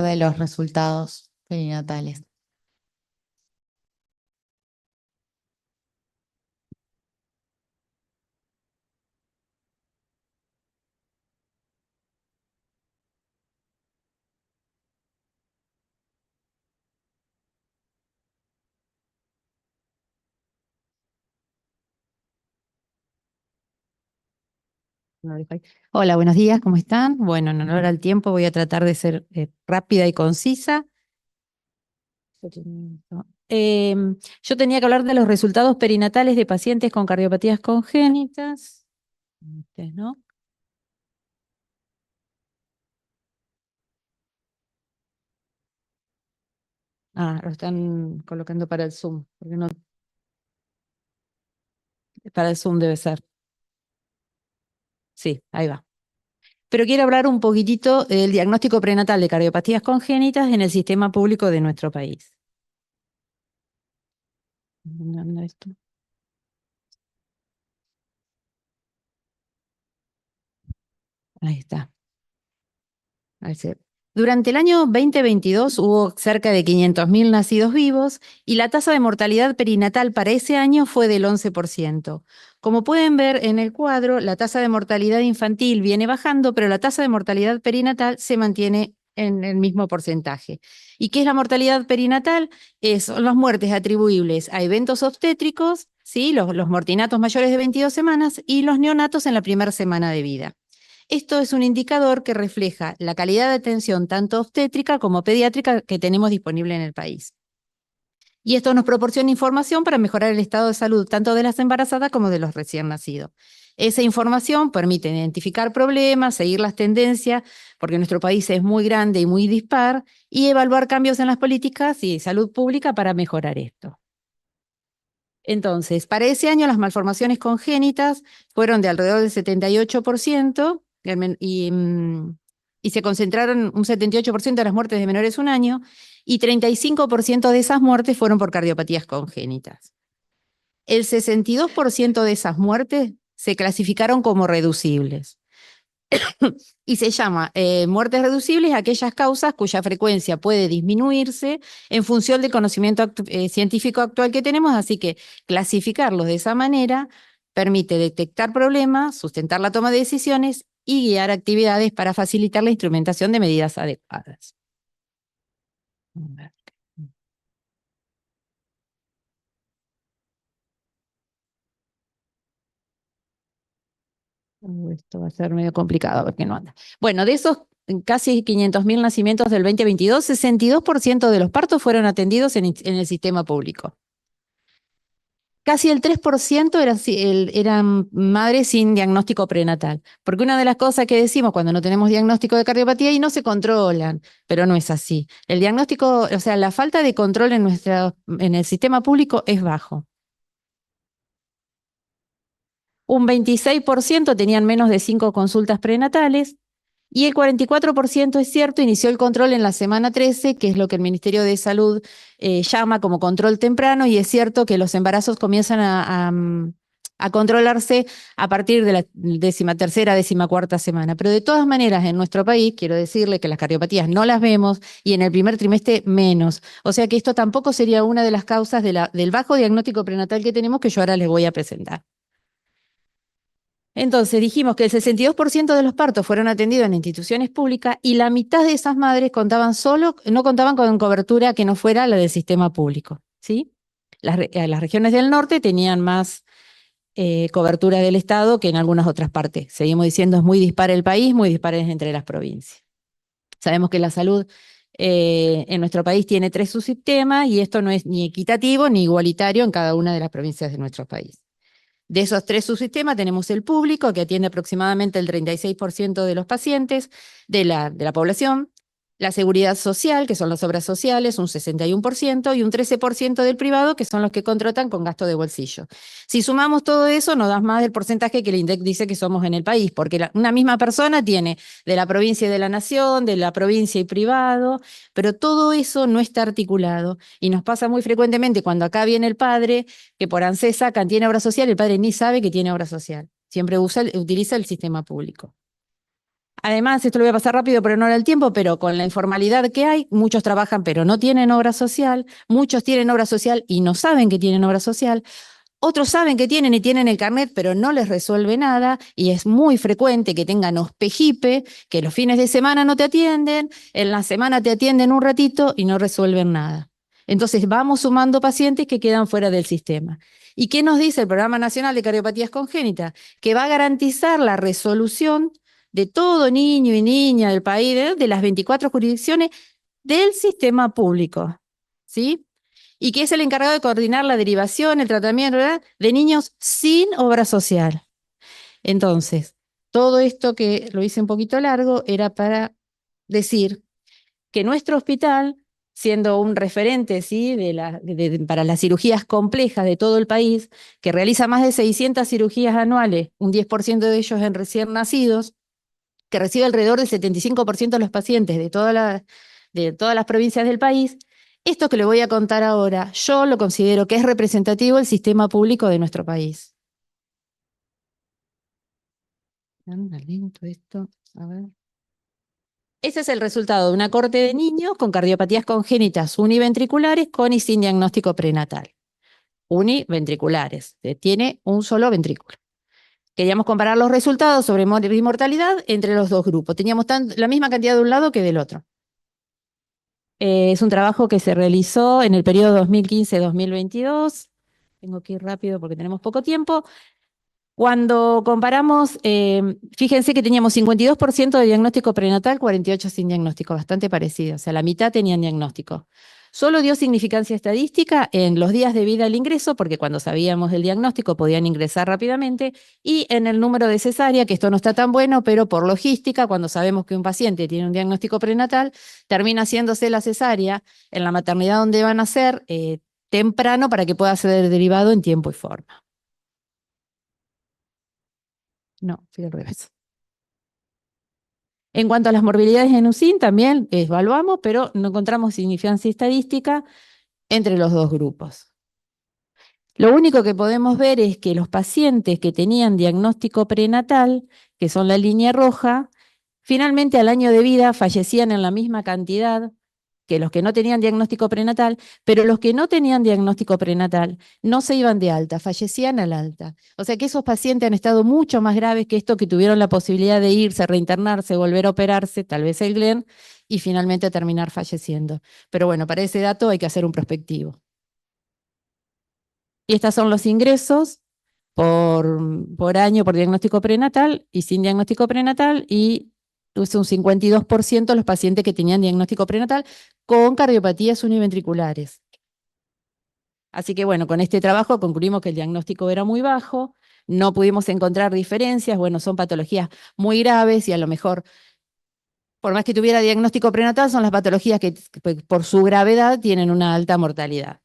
De los resultados perinatales. Hola, buenos días, ¿cómo están? Bueno, en honor al tiempo voy a tratar de ser rápida y concisa. Yo tenía que hablar de los resultados perinatales de pacientes con cardiopatías congénitas. Ustedes, ¿no? Ah, lo están colocando para el Zoom, porque no, para el Zoom debe ser. Sí, ahí va. Pero quiero hablar un poquitito del diagnóstico prenatal de cardiopatías congénitas en el sistema público de nuestro país. ¿Dónde anda esto? Ahí está. A ver Durante el año 2022 hubo cerca de 500.000 nacidos vivos y la tasa de mortalidad perinatal para ese año fue del 11%. Como pueden ver en el cuadro, la tasa de mortalidad infantil viene bajando, pero la tasa de mortalidad perinatal se mantiene en el mismo porcentaje. ¿Y qué es la mortalidad perinatal? Son las muertes atribuibles a eventos obstétricos, ¿sí? Los mortinatos mayores de 22 semanas y los neonatos en la primera semana de vida. Esto es un indicador que refleja la calidad de atención tanto obstétrica como pediátrica que tenemos disponible en el país. Y esto nos proporciona información para mejorar el estado de salud tanto de las embarazadas como de los recién nacidos. Esa información permite identificar problemas, seguir las tendencias, porque nuestro país es muy grande y muy dispar, y evaluar cambios en las políticas y salud pública para mejorar esto. Entonces, para ese año las malformaciones congénitas fueron de alrededor del 78% y se concentraron un 78% de las muertes de menores de un año y 35% de esas muertes fueron por cardiopatías congénitas. El 62% de esas muertes se clasificaron como reducibles. Y se llama muertes reducibles aquellas causas cuya frecuencia puede disminuirse en función del conocimiento científico actual que tenemos, así que clasificarlos de esa manera permite detectar problemas, sustentar la toma de decisiones y guiar actividades para facilitar la instrumentación de medidas adecuadas. A ver. Esto va a ser medio complicado porque no anda. Bueno, de esos casi 500.000 nacimientos del 2022, 62% de los partos fueron atendidos en el sistema público. Casi el 3% eran madres sin diagnóstico prenatal. Porque una de las cosas que decimos cuando no tenemos diagnóstico de cardiopatía y no se controlan, pero no es así. El diagnóstico, o sea, la falta de control en el sistema público es bajo. Un 26% tenían menos de 5 consultas prenatales y el 44% es cierto, inició el control en la semana 13, que es lo que el Ministerio de Salud llama como control temprano, y es cierto que los embarazos comienzan a controlarse a partir de la 13ª, 14ª semana. Pero de todas maneras, en nuestro país, quiero decirle que las cardiopatías no las vemos y en el primer trimestre menos. O sea que esto tampoco sería una de las causas del bajo diagnóstico prenatal que tenemos, que yo ahora les voy a presentar. Entonces dijimos que el 62% de los partos fueron atendidos en instituciones públicas y la mitad de esas madres no contaban con cobertura que no fuera la del sistema público, ¿sí? Las regiones del norte tenían más cobertura del Estado que en algunas otras partes. Seguimos diciendo, es muy dispar el país, muy dispar entre las provincias. Sabemos que la salud en nuestro país tiene 3 subsistemas y esto no es ni equitativo ni igualitario en cada una de las provincias de nuestro país. De esos 3 subsistemas tenemos el público, que atiende aproximadamente el 36% de los pacientes de la población, la seguridad social, que son las obras sociales, un 61%, y un 13% del privado, que son los que contratan con gasto de bolsillo. Si sumamos todo eso, nos da más del porcentaje que el INDEC dice que somos en el país, porque una misma persona tiene de la provincia y de la nación, de la provincia y privado, pero todo eso no está articulado. Y nos pasa muy frecuentemente cuando acá viene el padre, que por ANSES sacan, tiene obra social, el padre ni sabe que tiene obra social. Siempre utiliza el sistema público. Además, esto lo voy a pasar rápido, pero no era el tiempo, pero con la informalidad que hay, muchos trabajan pero no tienen obra social, muchos tienen obra social y no saben que tienen obra social, otros saben que tienen y tienen el carnet, pero no les resuelve nada, y es muy frecuente que tengan OSPEJIPE, que los fines de semana no te atienden, en la semana te atienden un ratito y no resuelven nada. Entonces vamos sumando pacientes que quedan fuera del sistema. ¿Y qué nos dice el Programa Nacional de Cardiopatías Congénitas? Que va a garantizar la resolución de todo niño y niña del país, de las 24 jurisdicciones del sistema público, ¿sí? Y que es el encargado de coordinar la derivación, el tratamiento, ¿verdad?, de niños sin obra social. Entonces, todo esto que lo hice un poquito largo era para decir que nuestro hospital, siendo un referente, ¿sí?, para las cirugías complejas de todo el país, que realiza más de 600 cirugías anuales, un 10% de ellos en recién nacidos, que recibe alrededor del 75% de los pacientes de todas las provincias del país, esto que le voy a contar ahora, yo lo considero que es representativo del sistema público de nuestro país. Anda lento esto, a ver. Ese es el resultado de una corte de niños con cardiopatías congénitas univentriculares con y sin diagnóstico prenatal. Univentriculares, tiene un solo ventrículo. Queríamos comparar los resultados sobre mortalidad entre los dos grupos. Teníamos la misma cantidad de un lado que del otro. Es un trabajo que se realizó en el periodo 2015-2022. Tengo que ir rápido porque tenemos poco tiempo. Cuando comparamos, fíjense que teníamos 52% de diagnóstico prenatal, 48% sin diagnóstico, bastante parecido. O sea, la mitad tenían diagnóstico. Solo dio significancia estadística en los días de vida al ingreso, porque cuando sabíamos el diagnóstico podían ingresar rápidamente, y en el número de cesárea, que esto no está tan bueno, pero por logística, cuando sabemos que un paciente tiene un diagnóstico prenatal, termina haciéndose la cesárea en la maternidad donde van a ser temprano para que pueda ser derivado en tiempo y forma. No, fui al revés. En cuanto a las morbilidades en UCIN, también evaluamos, pero no encontramos significancia estadística entre los dos grupos. Lo único que podemos ver es que los pacientes que tenían diagnóstico prenatal, que son la línea roja, finalmente al año de vida fallecían en la misma cantidad que los que no tenían diagnóstico prenatal, pero los que no tenían diagnóstico prenatal no se iban de alta, fallecían al alta. O sea que esos pacientes han estado mucho más graves que estos que tuvieron la posibilidad de irse, reinternarse, volver a operarse, tal vez el Glenn, y finalmente terminar falleciendo. Pero bueno, para ese dato hay que hacer un prospectivo. Y estos son los ingresos por año por diagnóstico prenatal y sin diagnóstico prenatal, y es un 52% los pacientes que tenían diagnóstico prenatal con cardiopatías univentriculares. Así que bueno, con este trabajo concluimos que el diagnóstico era muy bajo, no pudimos encontrar diferencias, bueno, son patologías muy graves y a lo mejor, por más que tuviera diagnóstico prenatal, son las patologías que por su gravedad tienen una alta mortalidad.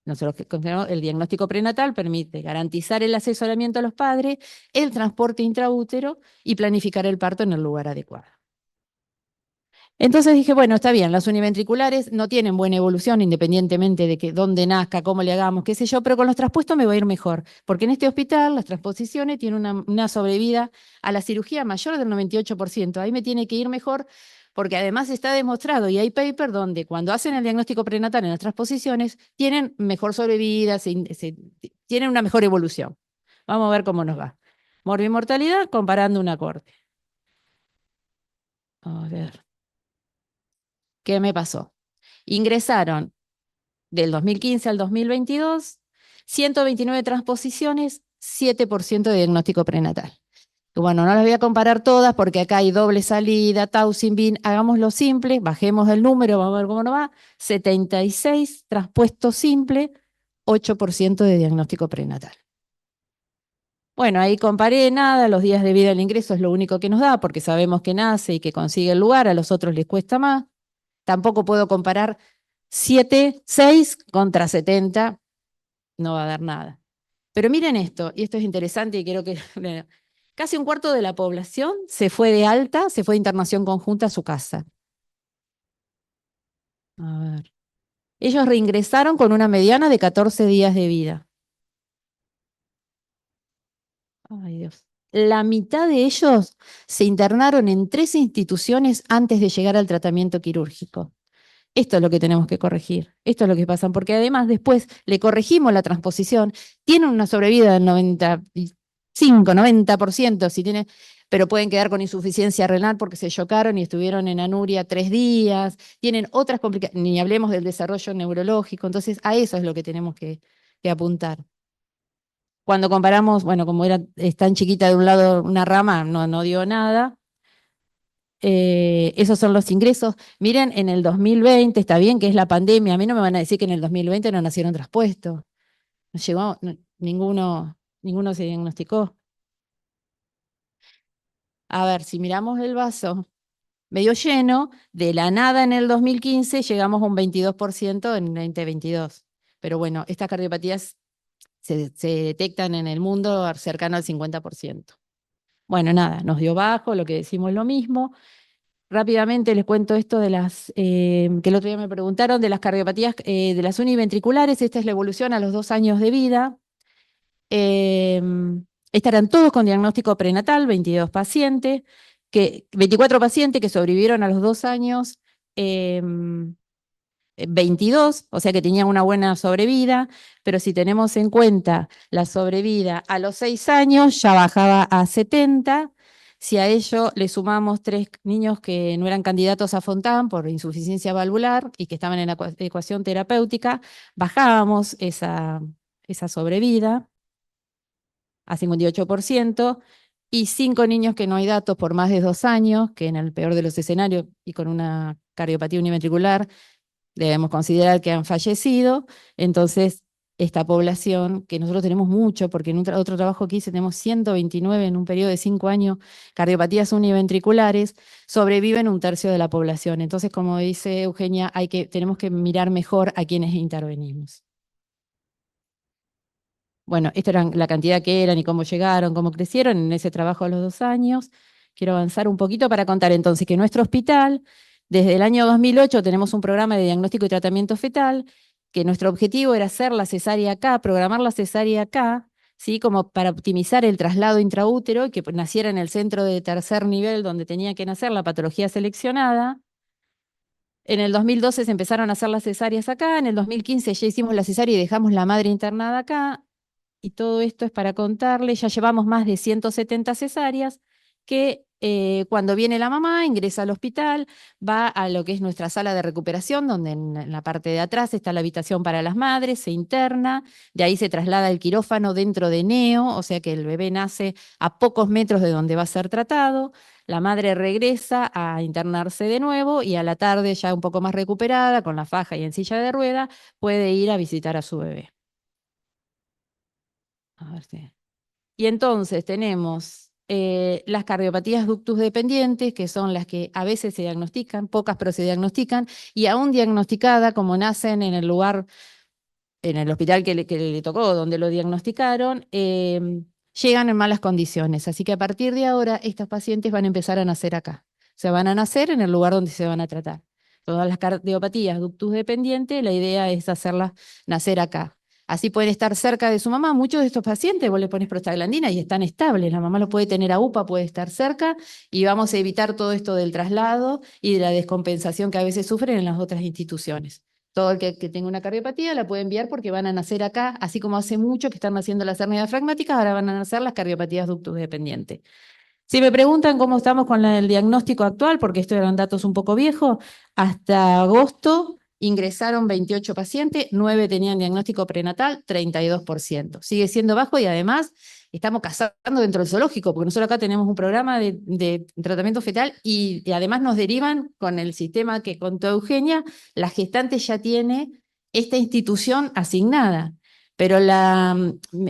Nosotros consideramos el diagnóstico prenatal permite garantizar el asesoramiento a los padres, el transporte intraútero y planificar el parto en el lugar adecuado. Entonces dije, bueno, está bien, las univentriculares no tienen buena evolución independientemente de que dónde nazca, cómo le hagamos, qué sé yo, pero con los traspuestos me va a ir mejor, porque en este hospital las transposiciones tienen una sobrevida a la cirugía mayor del 98%. Ahí me tiene que ir mejor, porque además está demostrado, y hay paper donde cuando hacen el diagnóstico prenatal en las transposiciones, tienen mejor sobrevida, tienen una mejor evolución. Vamos a ver cómo nos va. Morbimortalidad comparando una corte. A ver, ¿qué me pasó? Ingresaron del 2015 al 2022, 129 transposiciones, 7% de diagnóstico prenatal. Y bueno, no las voy a comparar todas porque acá hay doble salida, Tausin, BIN, hagámoslo simple, bajemos el número, vamos a ver cómo nos va. 76 transpuestos simple, 8% de diagnóstico prenatal. Bueno, ahí comparé nada, los días de vida del ingreso es lo único que nos da porque sabemos que nace y que consigue el lugar, a los otros les cuesta más. Tampoco puedo comparar 6 contra 70, no va a dar nada. Pero miren esto, y esto es interesante y quiero que... Casi un cuarto de la población se fue de alta, se fue de internación conjunta a su casa. A ver. Ellos reingresaron con una mediana de 14 días de vida. Ay, Dios. la mitad de ellos se internaron en 3 instituciones antes de llegar al tratamiento quirúrgico. Esto es lo que tenemos que corregir, esto es lo que pasa, porque además después le corregimos la transposición, tienen una sobrevida del 95, 90%, si tiene, pero pueden quedar con insuficiencia renal porque se chocaron y estuvieron en anuria 3 días, tienen otras complicaciones, ni hablemos del desarrollo neurológico, entonces a eso es lo que tenemos que apuntar. Cuando comparamos, bueno, como es tan chiquita de un lado una rama, no dio nada. Esos son los ingresos. Miren, en el 2020, está bien que es la pandemia, a mí no me van a decir que en el 2020 no nacieron traspuestos. No llegó, ninguno se diagnosticó. A ver, si miramos el vaso medio lleno, de la nada en el 2015 llegamos a un 22% en 2022. Pero bueno, estas cardiopatías se detectan en el mundo cercano al 50%. Bueno, nada, nos dio bajo, lo que decimos lo mismo. Rápidamente les cuento esto de que el otro día me preguntaron, de las cardiopatías de las univentriculares. Esta es la evolución a los 2 años de vida. Eh, Estas eran todos con diagnóstico prenatal, 24 pacientes que sobrevivieron a los 2 años. eh, 22, o sea que tenían una buena sobrevida, pero si tenemos en cuenta la sobrevida a los 6 años, ya bajaba a 70. Si a ello le sumamos 3 niños que no eran candidatos a Fontan por insuficiencia valvular y que estaban en la ecuación terapéutica, bajábamos esa sobrevida a 58%, y 5 niños que no hay datos por más de 2 años, que en el peor de los escenarios y con una cardiopatía univentricular debemos considerar que han fallecido. Entonces, esta población, que nosotros tenemos mucho, porque en otro trabajo que hice tenemos 129 en un periodo de 5 años, cardiopatías univentriculares, sobreviven un tercio de la población. Entonces, como dice Eugenia, tenemos que mirar mejor a quienes intervenimos. Bueno, esta era la cantidad que eran y cómo llegaron, cómo crecieron en ese trabajo a los 2 años. Quiero avanzar un poquito para contar entonces que nuestro hospital, desde el año 2008, tenemos un programa de diagnóstico y tratamiento fetal, que nuestro objetivo era hacer la cesárea acá, programar la cesárea acá, ¿sí? Como para optimizar el traslado intraútero y que naciera en el centro de tercer nivel donde tenía que nacer la patología seleccionada. En el 2012 se empezaron a hacer las cesáreas acá, en el 2015 ya hicimos la cesárea y dejamos la madre internada acá. Y todo esto es para contarle, ya llevamos más de 170 cesáreas, que cuando viene la mamá, ingresa al hospital, va a lo que es nuestra sala de recuperación, donde en la parte de atrás está la habitación para las madres, se interna, de ahí se traslada el quirófano dentro de neo, o sea que el bebé nace a pocos metros de donde va a ser tratado, la madre regresa a internarse de nuevo y a la tarde, ya un poco más recuperada, con la faja y en silla de rueda, puede ir a visitar a su bebé. A ver si. Y entonces tenemos las cardiopatías ductus dependientes, que son las que a veces se diagnostican, pocas pero se diagnostican, y aún diagnosticada, como nacen en el lugar, en el hospital que le tocó, donde lo diagnosticaron, llegan en malas condiciones. Así que a partir de ahora, estos pacientes van a empezar a nacer acá. Se van a nacer en el lugar donde se van a tratar. Todas las cardiopatías ductus dependientes, la idea es hacerlas nacer acá. Así pueden estar cerca de su mamá. Muchos de estos pacientes vos le pones prostaglandina y están estables. La mamá lo puede tener a UPA, puede estar cerca, y vamos a evitar todo esto del traslado y de la descompensación que a veces sufren en las otras instituciones. Todo el que tenga una cardiopatía la puede enviar porque van a nacer acá, así como hace mucho que están naciendo las hernias diafragmáticas, ahora van a nacer las cardiopatías ductus dependientes. Si me preguntan cómo estamos con el diagnóstico actual, porque estos eran datos un poco viejos, hasta agosto ingresaron 28 pacientes, 9 tenían diagnóstico prenatal, 32%. Sigue siendo bajo y además estamos cazando dentro del zoológico, porque nosotros acá tenemos un programa de tratamiento fetal y además nos derivan con el sistema que contó Eugenia, la gestante ya tiene esta institución asignada. Pero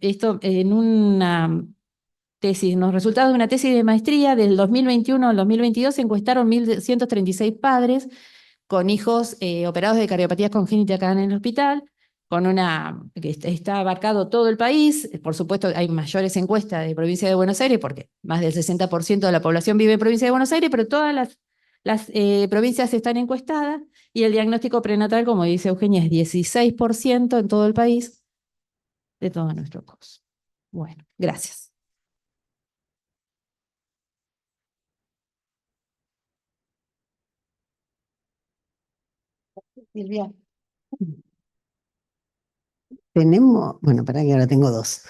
esto en una tesis, los resultados de una tesis de maestría del 2021 al 2022 se encuestaron 1.136 padres con hijos operados de cardiopatías congénitas acá en el hospital, que está abarcado todo el país. Por supuesto, hay mayores encuestas de provincia de Buenos Aires, porque más del 60% de la población vive en provincia de Buenos Aires, pero todas las provincias están encuestadas, y el diagnóstico prenatal, como dice Eugenia, es 16% en todo el país de todo nuestro curso. Bueno, gracias. Silvia. Tenemos, bueno, para que ahora tengo dos.